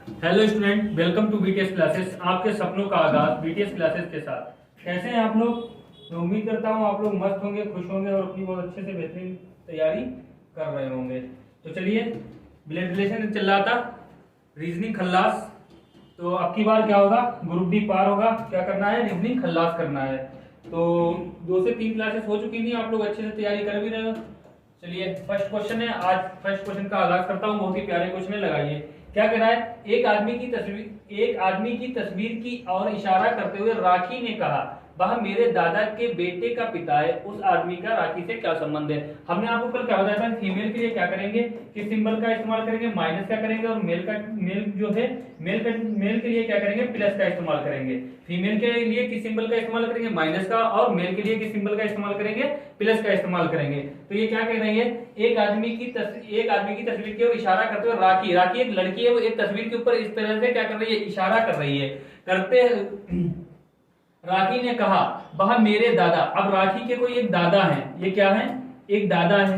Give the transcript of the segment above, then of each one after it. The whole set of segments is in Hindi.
Hello student, welcome to BTS classes. आपके सपनों का आगाज बीटीएस क्लासेस के साथ। कैसे हैं आप लोग? मैं उम्मीद करता हूं आप लोग मस्त होंगे, खुश होंगे और अपनी बहुत अच्छे से बेहतरीन तैयारी कर रहे होंगे। तो चलिए, ब्लड रिलेशन चल रहा था, रीजनिंग खल्लास। तो अब की बार क्या होगा, ग्रुप डी पार होगा। क्या करना है? रीजनिंग खल्लास करना है। तो 2 से 3 क्लासेस हो चुकी थी, आप लोग अच्छे से तैयारी कर भी रहे हो। चलिए, फर्स्ट क्वेश्चन है। आज फर्स्ट क्वेश्चन का आगाज करता हूँ। बहुत ही प्यारे क्वेश्चन है, लगाइए। क्या कह रहा है? एक आदमी की तस्वीर की और इशारा करते हुए राखी ने कहा, वह मेरे दादा के बेटे का पिता है। उस आदमी का राखी से क्या संबंध है? हमने आपको कल क्या बताया था, फीमेल के लिए क्या करेंगे, किस सिंबल का इस्तेमाल करेंगे, माइनस का करेंगे, और मेल के लिए क्या करेंगे, प्लस का इस्तेमाल करेंगे। फीमेल के लिए किस सिंबल का इस्तेमाल करेंगे, माइनस का, और मेल के लिए किस सिंबल का इस्तेमाल करेंगे, प्लस का इस्तेमाल करेंगे। तो ये क्या कह रही है? एक आदमी की तस्वीर की ओर इशारा करते हुए राखी एक लड़की है, वो एक तस्वीर के ऊपर इस तरह से क्या कर रही है, इशारा कर रही है। राखी ने कहा, वह मेरे दादा। अब राखी के कोई एक दादा है, ये क्या है, एक दादा है।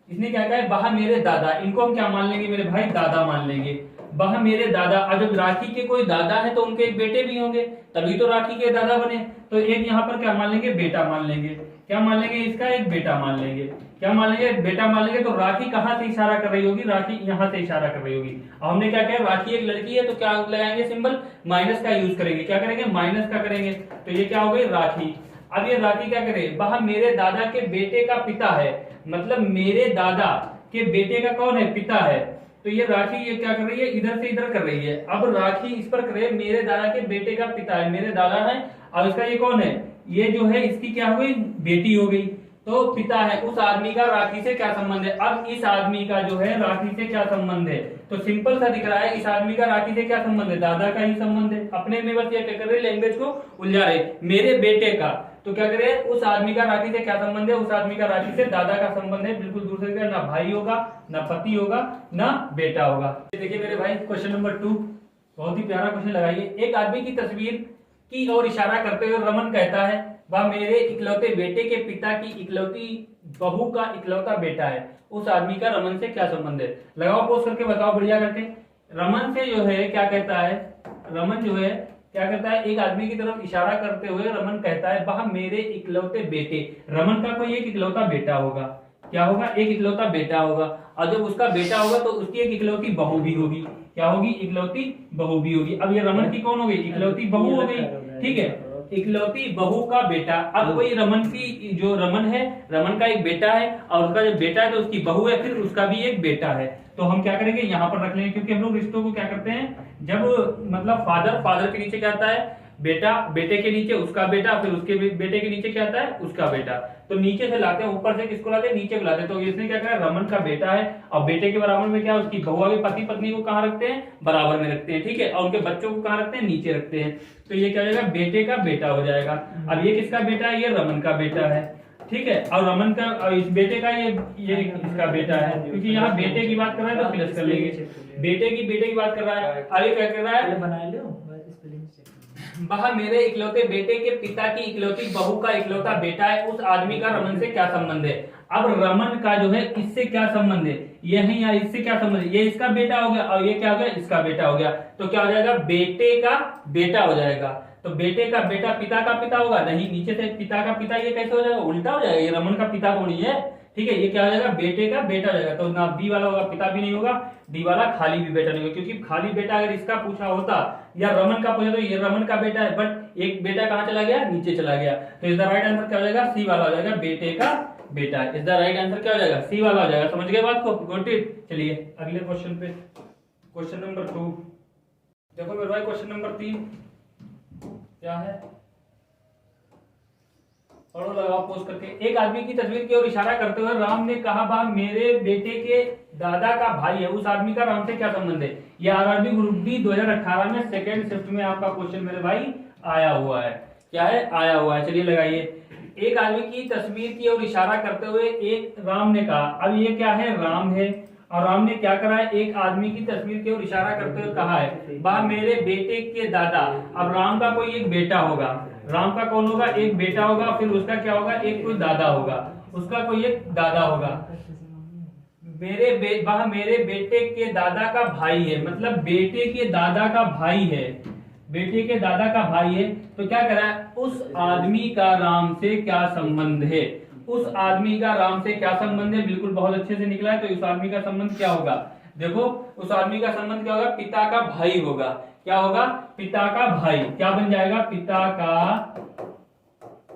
इसने क्या कहा है, वह मेरे दादा। इनको हम क्या मान लेंगे मेरे भाई, दादा मान लेंगे। वह मेरे दादा। अब जब राखी के कोई दादा है तो उनके एक बेटे भी होंगे, तभी तो राखी के दादा बने। तो एक यहाँ पर क्या मान लेंगे, बेटा मान लेंगे। क्या मान लेंगे, इसका एक बेटा मान लेंगे। क्या मान लेंगे, बेटा मान लेंगे। तो राखी कहां से इशारा कर रही होगी, राखी यहां से इशारा कर रही होगी। अब हमने क्या किया, राखी एक लड़की है तो क्या लगाएंगे, सिंबल माइनस का यूज करेंगे। क्या करेंगे, माइनस का करेंगे। तो ये क्या हो गई, राखी। अब ये राखी क्या करे, वह मेरे दादा के बेटे का पिता है, मतलब मेरे दादा के बेटे का कौन है, पिता है। तो ये राखी ये क्या कर रही है, इधर से इधर कर रही है। अब राखी इस पर करे, मेरे दादा के बेटे का पिता है, मेरे दादा है, और इसका ये कौन है, ये जो है इसकी क्या हुई, बेटी हो गई। तो पिता है, उस आदमी का राखी से क्या संबंध है। अब इस आदमी का जो है राखी से क्या संबंध है, तो सिंपल सा दिख रहा है, इस आदमी का राखी से क्या संबंध है, दादा का ही संबंध है। अपने में बस ये क्या कर रहे, लैंग्वेज को उलझा रहे, मेरे बेटे का। तो क्या करे, उस आदमी का राखी से क्या संबंध है, उस आदमी का राखी से दादा का संबंध है। बिल्कुल दूसरे का, ना भाई होगा, ना पति होगा, ना बेटा होगा। देखिए मेरे भाई, क्वेश्चन नंबर 2 बहुत ही प्यारा क्वेश्चन लगाइए। एक आदमी की तस्वीर की ओर इशारा करते हुए रमन कहता है, वह मेरे इकलौते बेटे के पिता की इकलौती बहू का इकलौता बेटा है। उस आदमी का रमन से क्या संबंध है? लगाओ, पोस्ट करके बताओ बढ़िया करके। रमन से जो है क्या कहता है, रमन जो है क्या कहता है, एक आदमी की तरफ इशारा करते हुए रमन कहता है, वह मेरे इकलौते बेटे। रमन का कोई एक इकलौता बेटा होगा। क्या होगा, एक इकलौता बेटा होगा। और जब उसका बेटा होगा तो उसकी एक इकलौती बहू भी होगी। क्या होगी, इकलौती बहू भी होगी। अब ये रमन की कौन हो गई, इकलौती बहू हो गई। ठीक है, इकलौती बहू का बेटा। अब कोई रमन की, जो रमन है, रमन का एक बेटा है, और उसका जो बेटा है तो उसकी बहू है, फिर उसका भी एक बेटा है। तो हम क्या करेंगे, यहाँ पर रख लेंगे, क्योंकि हम लोग रिश्तों को क्या करते हैं, जब मतलब फादर के नीचे क्या आता है, बेटा, बेटे के नीचे उसका बेटा, फिर उसके बेटे के नीचे क्या आता है, उसका बेटा। तो नीचे से लाते हैं, ऊपर से किसको लाते हैं, नीचे बुलाते हैं। तो इसने क्या करा, रमन का बेटा है, और बेटे के बराबर में क्या, उसकी बहू आगे, पति पत्नी को कहाँ रखते हैं, बराबर में रखते हैं। ठीक है, और उनके बच्चों को कहाँ रखते हैं, नीचे रखते हैं। तो ये क्या हो जाएगा, बेटे का बेटा हो जाएगा। अब ये किसका बेटा है, ये रमन का बेटा है। ठीक है, और रमन का, और इस बेटे का ये इसका बेटा है, क्योंकि यहाँ बेटे की बात कर रहा है तो प्लस कर लेंगे। बेटे की बात कर रहा है। आगे क्या कर रहा है, बना लो। वह मेरे इकलौते बेटे के पिता की इकलौती बहू का इकलौता बेटा है। उस आदमी का रमन से क्या संबंध है? अब रमन का जो है इससे क्या संबंध है, ये है, या इससे क्या संबंध है, ये इसका बेटा हो गया, और ये क्या हो गया, इसका बेटा हो गया। तो क्या हो जाएगा, बेटे का बेटा हो जाएगा। तो बेटे का बेटा पिता का पिता होगा, नहीं, नीचे से पिता का पिता, ये कैसे हो जाएगा, उल्टा हो जाएगा। ये रमन का पिता थोड़ी है। ठीक है, ये क्या हो जाएगा, बेटे का बेटा हो जाएगा। तो ना बी वाला होगा, पिता भी नहीं होगा, डी वाला खाली भी बेटा नहीं होगा, क्योंकि खाली बेटा अगर इसका पूछा होता या रमन का पूछा तो ये रमन का बेटा है, बट एक बेटा कहाँ चला गया, नीचे चला गया। तो इसका राइट आंसर क्या हो जाएगा, सी वाला हो जाएगा, बेटे का बेटा। इसका राइट आंसर क्या हो जाएगा, सी वाला हो जाएगा। समझ गए बात को, गॉट इट। चलिए अगले क्वेश्चन पे, क्वेश्चन नंबर 2 देखो मेरे भाई। क्वेश्चन नंबर 3 क्या है, पढ़ो, लगाओ पोस्ट करके। एक आदमी की तस्वीर की ओर इशारा करते हुए राम ने कहा, वह मेरे बेटे के दादा का भाई है। उस आदमी का राम से क्या संबंध है? ये आरआरबी ग्रुप डी 2018 में सेकंड शिफ्ट में आपका क्वेश्चन मेरे भाई आया हुआ है। क्या है, आया हुआ है। चलिए लगाइए। एक आदमी की तस्वीर की ओर इशारा करते हुए एक राम ने कहा। अब ये क्या है, राम है, और राम ने क्या करा है, एक आदमी की तस्वीर की ओर इशारा करते हुए कहा है, वह मेरे बेटे के दादा। अब राम का कोई एक बेटा होगा, राम का कौन होगा, एक बेटा होगा, फिर उसका क्या होगा, एक कोई दादा होगा, उसका कोई एक दादा होगा। वह मेरे बेटे के दादा का भाई है, मतलब बेटे के दादा का भाई है, बेटे के दादा का भाई है। तो क्या करा है, उस आदमी का राम से क्या संबंध है, उस आदमी का राम से क्या संबंध है, बिल्कुल बहुत अच्छे से निकला है। तो उस आदमी का संबंध क्या होगा, देखो उस आदमी का संबंध क्या होगा, पिता का भाई होगा। क्या होगा, पिता का भाई, क्या बन जाएगा, पिता का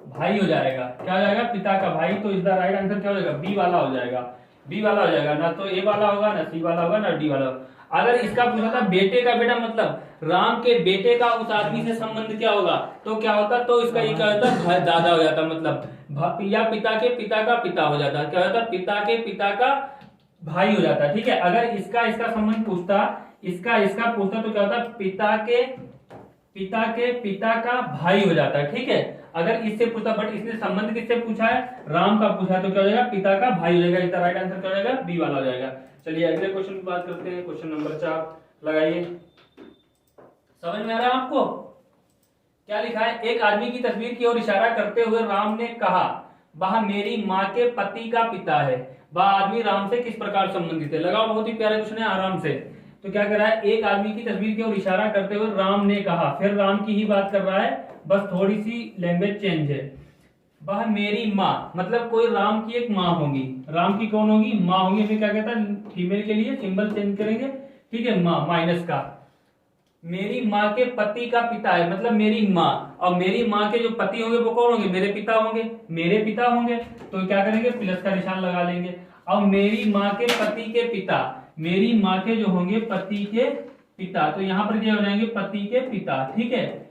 भाई हो जाएगा। क्या हो जाएगा, पिता का भाई। तो इसका राइट आंसर क्या हो जाएगा, बी वाला हो जाएगा, बी वाला हो जाएगा। ना तो ए वाला होगा, ना सी वाला होगा, ना डी वाला होगा। अगर इसका पूछा था बेटे का बेटा, मतलब राम के बेटे का उस आदमी से संबंध क्या होगा, तो क्या होता, तो इसका ये क्या होता, दादा हो जाता, मतलब या पिता के पिता का पिता हो जाता। क्या होता, पिता के पिता का भाई हो जाता। ठीक है, अगर इसका संबंध पूछता, इसका पूछता, तो क्या होता, पिता के पिता का भाई हो जाता है। ठीक है, अगर इससे पूछता, बट इसने संबंध किससे पूछा है, राम का पूछा, तो क्या हो जाएगा, पिता का भाई हो जाएगा। इसका राइट आंसर क्या हो जाएगा, बी वाला हो जाएगा। चलिए अगले क्वेश्चन की बात करते हैं। क्वेश्चन नंबर 4 लगाइए। समझ में आ रहा है आपको, क्या लिखा है, एक आदमी की तस्वीर की ओर इशारा करते हुए राम ने कहा, वह मेरी माँ के पति का पिता है। वह आदमी राम से किस प्रकार संबंधित है। लगाओ, बहुत ही प्यारे क्वेश्चन है, आराम से। तो क्या कर रहा है, एक आदमी की तस्वीर की ओर इशारा करते हुए राम ने कहा, फिर राम की ही बात कर रहा है, बस थोड़ी सी लैंग्वेज चेंज है। वह मेरी माँ, मतलब कोई राम की एक माँ होगी, राम की कौन होगी, माँ होगी। फिर क्या कहता है, फीमेल के लिए सिंबल चेंज करेंगे। ठीक है, माँ माइनस का, मेरी माँ के पति का पिता है, मतलब मेरी माँ, और मेरी माँ के जो पति होंगे वो कौन होंगे, मेरे पिता होंगे, मेरे पिता होंगे। तो क्या करेंगे, प्लस का निशान लगा लेंगे। और मेरी माँ के पति के पिता, मेरी माँ के जो होंगे पति के पिता, तो यहाँ पर क्या हो जाएंगे, पति के पिता। ठीक है।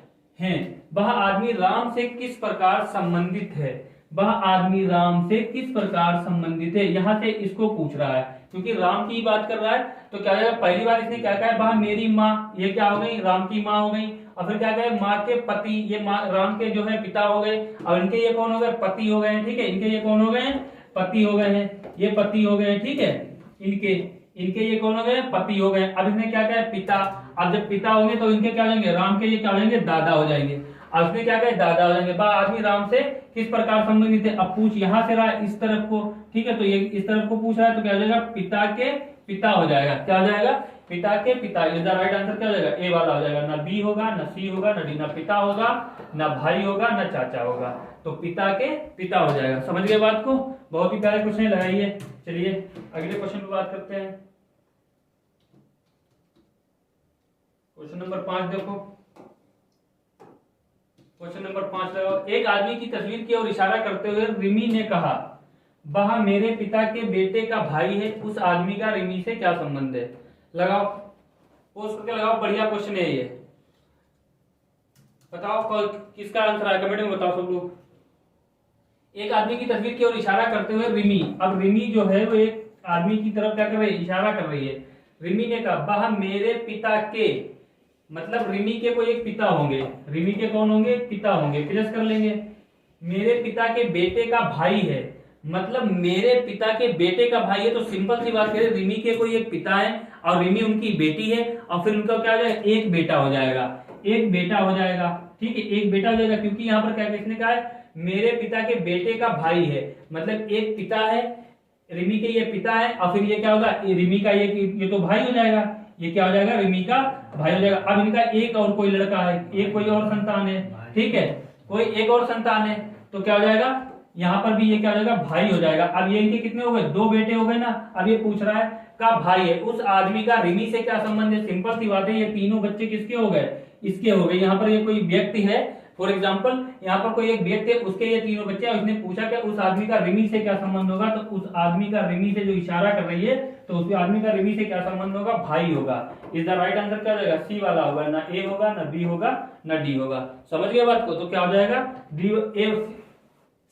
वह आदमी राम से किस प्रकार संबंधित है, वह आदमी राम से किस प्रकार संबंधित है, यहाँ से इसको पूछ रहा है, क्योंकि राम की बात कर रहा है। तो क्या है, पहली बार इसने क्या कहा है, वह मेरी माँ, ये क्या हो गई, राम की माँ हो गई। और फिर क्या कहे, माँ के पति, ये राम के जो है पिता हो गए, और इनके ये कौन हो गए, पति हो गए। ठीक है, इनके ये कौन हो गए, पति हो गए हैं, ये पति हो गए। ठीक है, इनके ये कौन हो गए, पति हो गए। अब इसने क्या कहा, पिता। अब जब पिता होंगे तो इनके क्या हो जाएंगे, राम के ये क्या हो जाएंगे, दादा हो जाएंगे। अब इसने क्या कहा, दादा हो जाएंगे। आदमी राम से किस प्रकार संबंधित है, अब पूछ यहां से रहा है इस तरफ को। ठीक है, तो ये इस तरफ को पूछ रहा है, तो क्या हो जाएगा, पिता के पिता हो जाएगा। क्या हो जाएगा, पिता के पिता। इसका राइट आंसर क्या हो जाएगा, ए वाला हो जाएगा। ना बी होगा, ना सी होगा, ना डी, ना पिता होगा, ना भाई होगा, ना चाचा होगा। तो पिता के पिता हो जाएगा। समझ गए बात को, बहुत ही प्यारे क्वेश्चन लगाइए। चलिए अगले क्वेश्चन पे बात करते हैं। क्वेश्चन नंबर 5 देखो, क्वेश्चन नंबर 5 लगाओ। एक आदमी की तस्वीर की ओर इशारा करते हुए रिमी ने कहा, वह मेरे पिता के बेटे का भाई है। उस आदमी का रिमी से क्या संबंध है। लगाओ, पोस्ट करके लगाओ, बढ़िया क्वेश्चन है ये। बताओ किसका आंसर आया, कमेंट में बताओ सब लोग। एक आदमी की तस्वीर की ओर इशारा करते हुए रिमी, अब रिमी जो है वो एक आदमी की तरफ क्या कर रही है, इशारा कर रही है। रिमी ने कहा, वह मेरे पिता के, मतलब रिमी के कोई एक पिता होंगे, रिमी के कौन होंगे, पिता होंगे। प्लस कर लेंगे, मेरे पिता के बेटे का भाई है, मतलब मेरे पिता के बेटे का भाई है। तो सिंपल सी बात करें, रिमी के कोई एक पिता है और रिमी उनकी बेटी है, और फिर उनका क्या हो जाएगा, एक बेटा हो जाएगा, एक बेटा हो जाएगा। ठीक है, एक बेटा हो जाएगा, क्योंकि यहाँ पर क्या किसने कहा है, मेरे पिता के बेटे का भाई है, मतलब एक पिता है, रिमी के ये पिता है, और फिर ये क्या होगा, रिमी का ये तो भाई हो जाएगा, ये क्या हो जाएगा, रिमी का भाई हो जाएगा। अब इनका एक और कोई लड़का है, एक कोई और संतान है। ठीक है, कोई एक और संतान है, तो क्या हो जाएगा, यहाँ पर भी ये क्या हो जाएगा, भाई हो जाएगा। अब ये इनके कितने हो गए, 2 बेटे हो गए ना। अब ये पूछ रहा है का भाई है, उस आदमी का रिमी से क्या संबंध है। सिंपल सी बात है, ये तीनों बच्चे किसके हो गए, इसके हो गए। यहाँ पर ये कोई व्यक्ति है, फॉर एग्जाम्पल यहाँ पर कोई एक व्यक्ति है, उसके ये तीनों बच्चे, और उसने पूछा कि उस आदमी का रिमी से क्या संबंध होगा। तो उस आदमी का रिमी से जो इशारा कर रही है, तो उस आदमी का रिमी से क्या संबंध होगा, भाई होगा। इसका राइट आंसर क्या हो जाएगा, सी वाला होगा। ना ए होगा, ना बी होगा, ना डी होगा। समझ गए बात को, तो क्या हो जाएगा, डी, ए,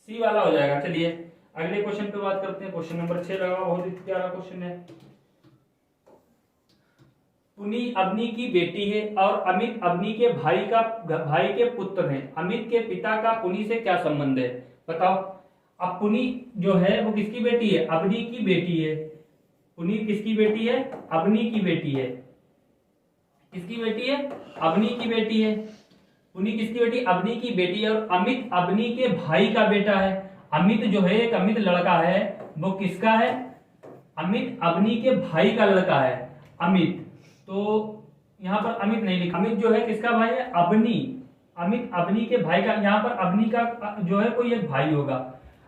सी वाला हो जाएगा। चलिए अगले क्वेश्चन पे बात करते हैं। क्वेश्चन नंबर 6 लगाओ, बहुत ही प्यारा क्वेश्चन है। पुनी अवनी की बेटी है और अमित अवनी के भाई के पुत्र हैं। अमित के पिता का पुनी से क्या संबंध है, बताओ। अब पुनी जो है वो किसकी बेटी है, अवनी की बेटी है। पुनी किसकी बेटी है, अवनी की बेटी है। किसकी बेटी है, अवनी की बेटी है। पुनी किसकी बेटी, अवनी की बेटी है। और अमित अवनी के भाई का बेटा है। अमित जो है, एक अमित लड़का है, वो किसका है, अमित अवनी के भाई का लड़का है, अमित। तो यहाँ पर अमित नहीं लिखा, अमित जो है किसका भाई है, अवनी। अमित अवनी के भाई का, यहाँ पर अवनी का जो है कोई एक भाई होगा,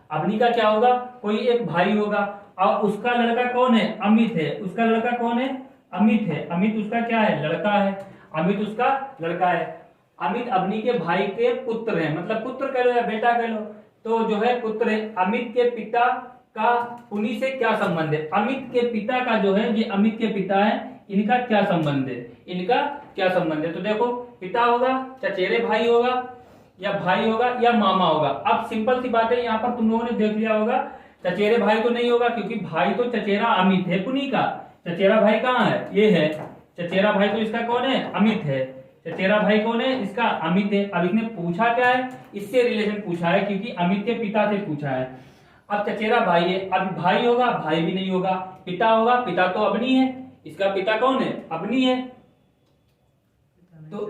अवनी का क्या होगा, कोई एक भाई होगा। और उसका लड़का कौन है, अमित है। उसका लड़का कौन है, अमित है। अमित उसका क्या है, लड़का है। अमित उसका लड़का है। अमित अवनी के भाई के पुत्र है, मतलब पुत्र कह लो या बेटा कह लो, तो जो है पुत्र है। अमित के पिता का पुनी से क्या संबंध है, अमित के पिता का जो है, ये अमित के पिता है, इनका क्या संबंध है, इनका क्या संबंध है। तो देखो पिता होगा, चचेरे भाई होगा, या भाई होगा, या मामा होगा। अब सिंपल सी बात है, यहाँ पर तुम लोगों ने देख लिया होगा, चचेरे भाई तो नहीं होगा, क्योंकि भाई तो चचेरा अमित है पुनी का। चचेरा भाई कहाँ है, ये है चचेरा भाई, तो इसका कौन है, अमित है। चचेरा भाई कौन है, इसका अमित है। अब इसने पूछा क्या है, इससे रिलेशन पूछा है, क्योंकि अमित के पिता से पूछा है। अब चचेरा भाई है, अब भाई होगा, भाई भी नहीं होगा। पिता होगा, पिता तो अवनी है, इसका पिता कौन है, अवनी है। तो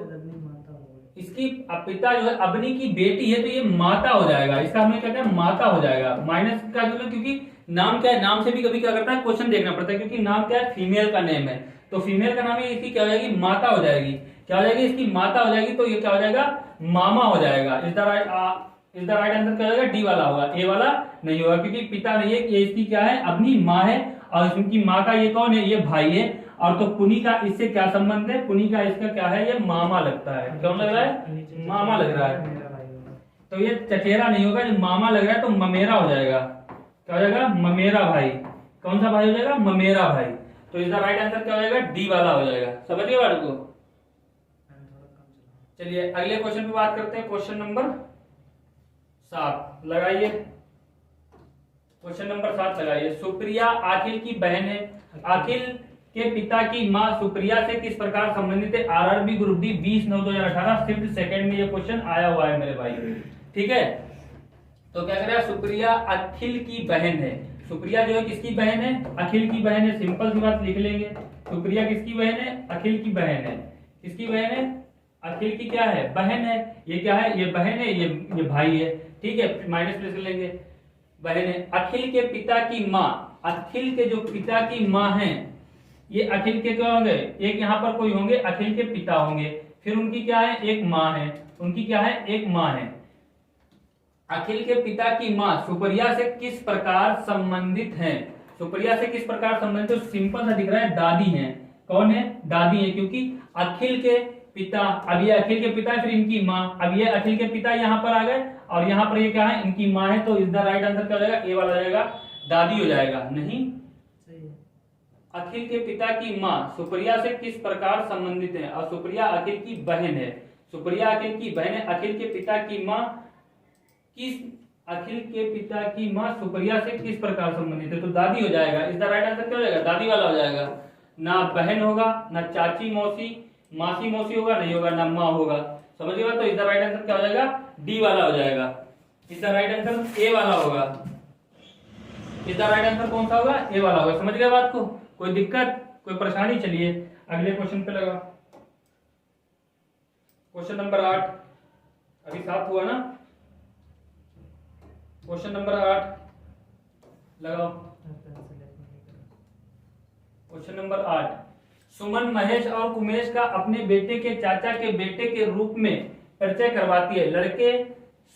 इसकी पिता जो है अवनी की बेटी है, तो ये माता हो जाएगा, इसका हमें कहते हैं माता हो जाएगा। माइनस का जो है, क्योंकि नाम क्या है, नाम से भी कभी क्या करता है, क्वेश्चन देखना पड़ता है, क्योंकि नाम क्या है, फीमेल का नेम है, तो फीमेल का नाम है, इसकी क्या हो जाएगी, माता हो जाएगी। क्या हो जाएगी, इसकी माता हो जाएगी, तो ये क्या हो जाएगा, मामा हो जाएगा। इज द राइट आंसर क्या हो जाएगा, डी वाला होगा, ए वाला नहीं होगा, क्योंकि पिता नहीं है, ये इसकी क्या है, अपनी माँ है, और इनकी माँ का ये कौन है, ये भाई है। और तो पुनी का इससे क्या संबंध है, पुनी का इसका क्या है, ये मामा लगता है। कौन लग रहा है, मामा लग रहा है। तो ये चचेरा नहीं होगा, जो मामा लग रहा है, तो ममेरा हो जाएगा। क्या हो जाएगा, ममेरा भाई। कौन सा भाई हो जाएगा, ममेरा भाई। तो इसका राइट आंसर क्या हो जाएगा, डी वाला हो जाएगा। समझ गए बात को। चलिए अगले क्वेश्चन पे बात करते हैं। क्वेश्चन नंबर 7 लगाइए। क्वेश्चन नंबर 7 लगाइए। सुप्रिया अखिल की बहन है। अखिल के पिता की मां सुप्रिया से किस प्रकार संबंधित है। RRB group D 20/9/2018 shift second में ये क्वेश्चन आया हुआ है मेरे भाई। ठीक है, तो क्या करेगा, सुप्रिया अखिल की बहन है। सुप्रिया जो है किसकी बहन है, अखिल की बहन है। सिंपल सी बात लिख लेंगे, सुप्रिया किसकी बहन है, अखिल की बहन है। किसकी बहन है, अखिल की क्या है, बहन है। ये क्या है, ये बहन है, ये भाई है। ठीक है, माइनस प्लस लेंगे, बहन है। अखिल के पिता की माँ, अखिल के जो पिता की माँ है, ये अखिल के क्या होंगे, एक यहाँ पर कोई होंगे, अखिल के पिता होंगे, फिर उनकी क्या है, एक माँ है, उनकी क्या है, एक माँ है। अखिल के पिता की माँ सुप्रिया से किस प्रकार संबंधित है। सुप्रिया से किस प्रकार संबंधित है, तो सिंपल सा दिख रहा है, दादी है। कौन है, दादी है, क्योंकि अखिल के पिता, अब ये अखिल के पिता फिर इनकी माँ, अब ये अखिल के पिता यहाँ पर आ गए, और यहाँ पर ये क्या है, इनकी माँ है। तो इस द राइट आंसर क्या हो जाएगा, ए वाला हो जाएगा, दादी हो जाएगा। नहीं, अखिल के पिता की माँ सुप्रिया से किस प्रकार संबंधित है, और सुप्रिया अखिल की बहन है। सुप्रिया अखिल की बहन है। अखिल के पिता की माँ किस, अखिल के पिता की माँ सुप्रिया से किस प्रकार संबंधित है, तो दादी हो जाएगा। इस द राइट आंसर क्या हो जाएगा, दादी वाला हो जाएगा। ना बहन होगा, ना चाची मौसी, मासी मौसी होगा, नहीं होगा, ना माँ होगा। समझिएगा, तो इस द राइट आंसर क्या हो जाएगा, डी वाला हो जाएगा। इस द राइट आंसर ए वाला होगा। इस द राइट आंसर कौन सा होगा, ए वाला होगा। समझ गए बात को, कोई दिक्कत, कोई परेशानी। चलिए अगले क्वेश्चन पे लगा। क्वेश्चन नंबर 8, अभी 7 हुआ ना, क्वेश्चन नंबर 8 लगाओ। क्वेश्चन नंबर 8, सुमन महेश और कुमेश का अपने बेटे के चाचा के बेटे के रूप में परिचय करवाती है। लड़के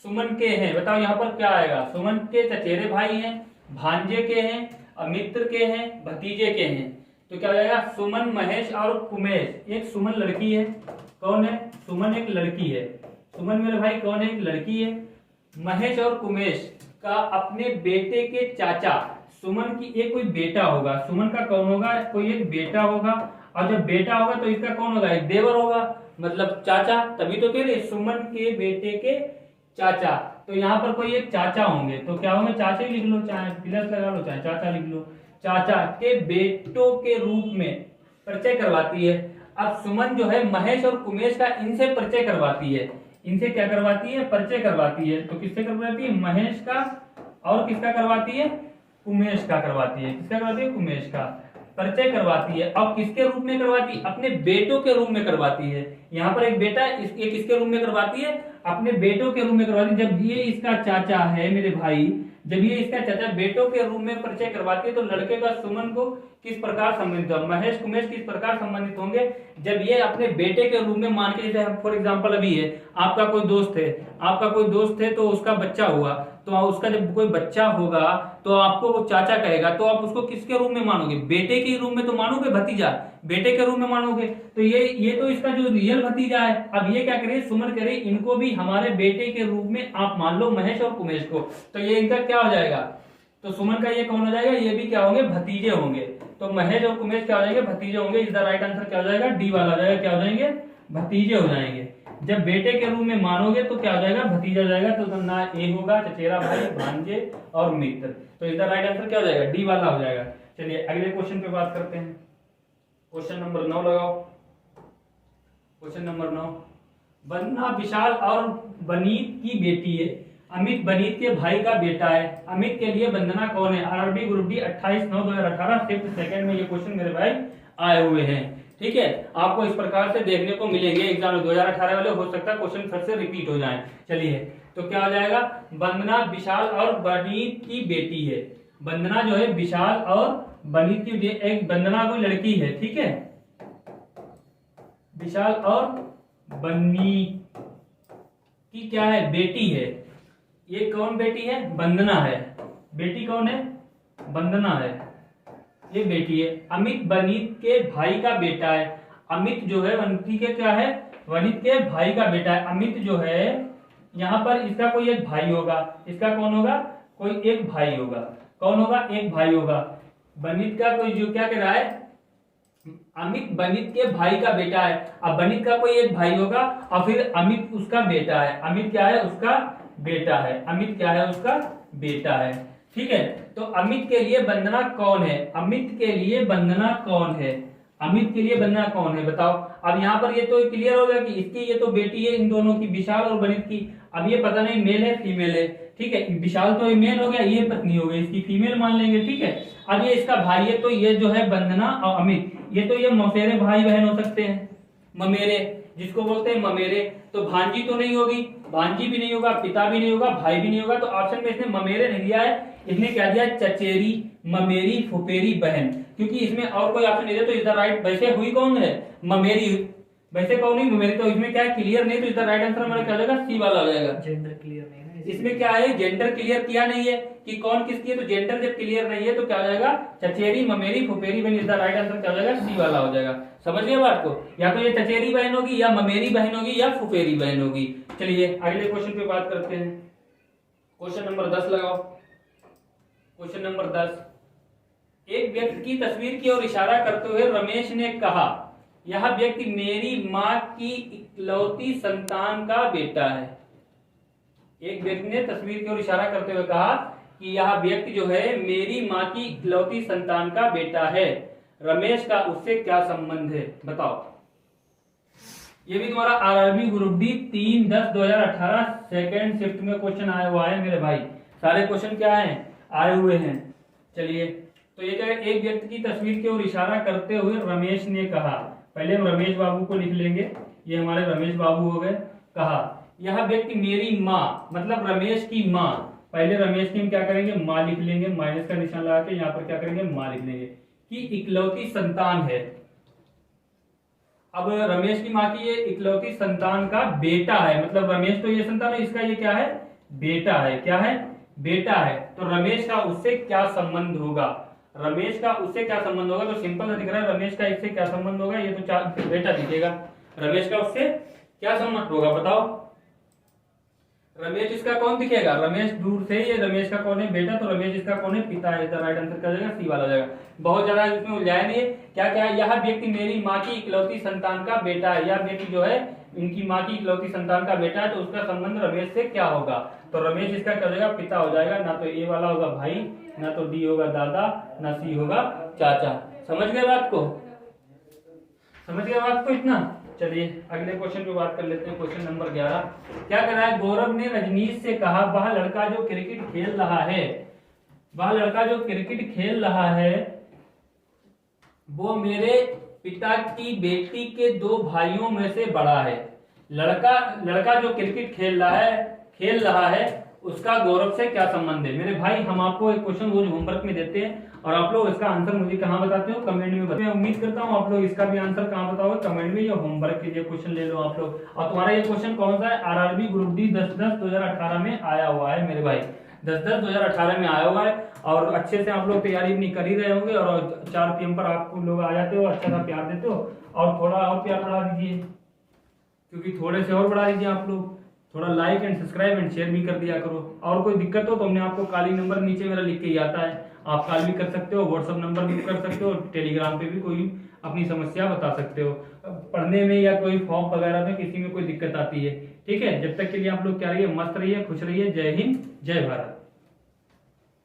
सुमन के हैं, बताओ यहाँ पर क्या आएगा। सुमन के चचेरे भाई हैं, भांजे के हैं, मित्र के हैं, भतीजे के हैं। तो क्या हो जाएगा, सुमन महेश और कुमेश। एक सुमन लड़की है, कौन है, सुमन एक लड़की है। सुमन मेरे भाई कौन है, एक लड़की है। महेश और कुमेश का अपने बेटे के चाचा, सुमन की एक कोई बेटा होगा, सुमन का कौन होगा, कोई एक बेटा होगा, और जब बेटा होगा तो इसका कौन होगा, एक देवर होगा, मतलब चाचा। तभी तो कह रहे सुमन के बेटे के चाचा, तो यहाँ पर कोई एक चाचा होंगे, तो क्या होंगे, चाचे लिख लो, चाहे प्लस लगा लो, चाहे चाचा लिख लो। चाचा के बेटों के रूप में परिचय करवाती है। अब सुमन जो है महेश और कुमेश का इनसे परिचय करवाती है। इनसे क्या करवाती है, परिचय करवाती है। तो किससे करवाती है, महेश का, और किसका करवाती है, कुमेश का करवाती है। किसका करवाती है, कुमेश का परिचय करवाती है। अब किसके रूप में करवाती है, अपने बेटों के रूप में करवाती है। यहाँ पर एक बेटा है, किसके रूप में करवाती है, अपने बेटों के रूप में करवाती है। जब ये इसका चाचा है मेरे भाई, जब ये इसका चाचा बेटों के रूप में परिचय करवाती है तो लड़के का सुमन को किस प्रकार संबंधित होगा, महेश कुमेश किस प्रकार संबंधित होंगे जब ये अपने बेटे के रूप में मान के, जैसे फॉर एग्जांपल अभी है आपका कोई दोस्त है तो उसका बच्चा हुआ, तो उसका जब कोई बच्चा होगा तो आपको वो चाचा कहेगा, तो आप उसको किसके रूप में मानोगे, बेटे के रूप में तो मानोगे, भतीजा बेटे के रूप में मानोगे। तो ये तो इसका जो रियल भतीजा है। अब ये क्या करे, सुमन करे इनको भी हमारे बेटे के रूप में आप मान लो, महेश और कुमेश को, तो ये इनका क्या हो जाएगा, तो सुमन का ये कौन हो जाएगा, ये भी क्या होंगे, भतीजे होंगे। तो महेश और कुमेश क्या हो जाएंगे, भतीजे होंगे। इज द राइट आंसर क्या हो जाएगा, डी वाला हो जाएगा, क्या हो जाएंगे, भतीजे हो जाएंगे। जब बेटे के रूप में मानोगे तो क्या हो जाएगा, भतीजा हो जाएगा। तो ना ए होगा, चचेरा भाई, भांजे और मित्र। तो इज द राइट आंसर क्या हो जाएगा, डी वाला हो जाएगा। चलिए अगले क्वेश्चन पे बात करते हैं। क्वेश्चन नंबर 9 लगाओ। क्वेश्चन नंबर 9, वंदना विशाल और बनीत की बेटी है, अमित बनीत के भाई का बेटा है। अमित के लिए वंदना कौन है। RRB group D 28/9/2018 shift second में ये क्वेश्चन मेरे भाई आए हुए हैं। ठीक है, आपको इस प्रकार से देखने को मिलेंगे एग्जाम में। 2018 वाले हो सकता है क्वेश्चन फिर से रिपीट हो जाए। चलिए तो क्या हो जाएगा, वंदना विशाल और बनीत की बेटी है। वंदना जो है विशाल और बनीत की, एक वंदना कोई लड़की है, ठीक है, विशाल और बनीत की क्या है, बेटी है। ये कौन बेटी है, वंदना है। बेटी कौन है, वंदना है, ये बेटी है। अमित बनीत के भाई का बेटा है। अमित जो है वनीत के क्या है, वनीत के भाई का बेटा है। अमित जो है यहाँ पर इसका कोई एक भाई होगा, इसका कौन होगा, कोई एक भाई होगा। कौन होगा, एक भाई होगा। बनीत का कोई जो क्या कह रहा है, अमित बनीत के भाई का बेटा है। अब बनीत का कोई एक भाई होगा और फिर अमित उसका बेटा है। अमित क्या है, उसका बेटा है। अमित क्या है, उसका बेटा है। ठीक है, तो अमित के लिए वंदना कौन है, अमित के लिए वंदना कौन है, अमित के लिए वंदना कौन है, बताओ। अब यहाँ पर ये तो क्लियर हो गया कि इसकी ये तो बेटी है इन दोनों की, विशाल और बनीत की। अब ये पता नहीं मेल है फीमेल है, ठीक है, विशाल तो ये मेल हो गया, ये पत्नी हो गई, इसकी फीमेल मान लेंगे। ठीक है, अब ये इसका भाई है, तो ये जो है वंदना और अमित, ये तो ये मौसेरे भाई बहन हो सकते हैं, ममेरे जिसको बोलते हैं ममेरे। तो भांजी तो नहीं होगी, भांजी भी नहीं होगा, पिता भी नहीं होगा, भाई भी नहीं होगा। तो ऑप्शन में इसने ममेरे नहीं दिया है, इसने क्या दिया, चचेरी, ममेरी, फुफेरी, बहन, क्योंकि इसमें और कोई ऑप्शन नहीं है। तो इज द राइट, वैसे हुई कौन है, ममेरी, वैसे कौन नहीं ममेरी। तो इसमें क्या है, क्लियर नहीं, तो इज द राइट आंसर हमारा क्या हो जाएगा, सी वाला हो जाएगा। जेंडर क्लियर नहीं है इसमें क्या है, जेंडर क्लियर किया नहीं है कि कौन किसकी है। तो जेंडर जब क्लियर नहीं है तो क्या हो जाएगा, चचेरी, ममेरी, फुफेरी बहन। इज द राइट आंसर क्या हो जाएगा, सी वाला हो जाएगा। समझ गए बात को, या तो ये चचेरी बहन होगी, या ममेरी बहन होगी, या फुफेरी बहन होगी। चलिए अगले क्वेश्चन पे बात करते हैं। क्वेश्चन नंबर 10 लगाओ। क्वेश्चन नंबर 10, एक व्यक्ति की तस्वीर की ओर इशारा करते हुए रमेश ने कहा, यह व्यक्ति मेरी माँ की इकलौती संतान का बेटा है। एक व्यक्ति ने तस्वीर की ओर इशारा करते हुए कहा कि यह व्यक्ति जो है मेरी माँ की इकलौती संतान का बेटा है। रमेश का उससे क्या संबंध है, बताओ। ये भी तुम्हारा RRB group D 3/10/2018 second shift में क्वेश्चन आया हुआ है मेरे भाई। सारे क्वेश्चन क्या है, आए हुए हैं। चलिए तो ये क्या है, एक व्यक्ति की तस्वीर की ओर इशारा करते हुए रमेश ने कहा, पहले हम रमेश बाबू को लिख लेंगे, ये हमारे रमेश बाबू हो गए। कहा यह व्यक्ति मेरी माँ, मतलब रमेश की माँ, पहले रमेश की हम क्या करेंगे, माँ लिख लेंगे, माइनस का निशान लगा के यहाँ पर क्या करेंगे, माँ लिख लेंगे, कि इकलौती संतान है। अब रमेश की माँ की ये इकलौती संतान का बेटा है, मतलब रमेश तो ये संतान है, इसका ये क्या है, बेटा है। क्या है, बेटा है। तो रमेश का उससे क्या संबंध होगा, रमेश का उससे क्या संबंध होगा। तो सिंपल दिख रहा है, रमेश का इससे क्या संबंध होगा, ये तो बेटा दिखेगा। रमेश का उससे क्या संबंध होगा, बताओ। रमेश इसका कौन दिखेगा, रमेश दूर से ये रमेश का कौन है, बेटा, तो रमेश इसका कौन है, पिता है। राइट आंसर क्या जाएगा, सी वाला हो जाएगा। बहुत ज्यादा इसमें उलझाया नहीं है। क्या क्या, यह व्यक्ति मेरी माँ की इकलौती संतान का बेटा है। यह व्यक्ति जो है इनकी माँ की इकलौती संतान का बेटा है, तो उसका संबंध रमेश से क्या होगा। तो रमेश इसका क्या हो जाएगा, पिता हो जाएगा। ना तो ए वाला होगा भाई, ना तो डी होगा दादा, ना सी होगा चाचा। समझ गए बात को, समझ गए बात को इतना। चलिए अगले क्वेश्चन पे बात कर लेते हैं। क्वेश्चन नंबर 11, क्या कर रहा है, गौरव ने रजनीश से कहा, वह लड़का जो क्रिकेट खेल रहा है, वह लड़का जो क्रिकेट खेल रहा है वो मेरे पिता की बेटी के 2 भाइयों में से बड़ा है। लड़का जो क्रिकेट खेल रहा है उसका गौरव से क्या संबंध है। मेरे भाई हम आपको एक क्वेश्चन रोज होमवर्क में देते हैं और आप लोग इसका आंसर मुझे कहाँ बताते हो, कमेंट में बताते हो। मैं उम्मीद करता हूँ आप लोग इसका भी आंसर कहाँ बताओगे, कमेंट में, या होमवर्क के लिए क्वेश्चन ले लो आप लोग। और तुम्हारा ये क्वेश्चन कौन सा है, आरआरबी ग्रुप डी 10/10/2018 में आया हुआ है मेरे भाई, 10/10/2018 में आया हुआ है। और अच्छे से आप लोग तैयारी अपनी कर ही रहे होंगे और 4 PM पर आप लोग आ जाते हो, अच्छा सा प्यार देते हो। और थोड़ा और प्यार बढ़ा दीजिए, क्योंकि थोड़े से और बढ़ा दीजिए आप लोग, थोड़ा like and subscribe and share भी कर दिया करो। और कोई दिक्कत हो तो हमने आपको कॉलिंग नंबर नीचे मेरा लिख के ही आता है, आप कॉल भी कर सकते हो, व्हाट्सएप नंबर भी कर सकते हो, टेलीग्राम पे भी कोई अपनी समस्या बता सकते हो, पढ़ने में या कोई फॉर्म वगैरह में किसी में कोई दिक्कत आती है। ठीक है, जब तक के लिए आप लोग क्या रहिए, मस्त रहिए, खुश रहिए। जय हिंद, जय भारत।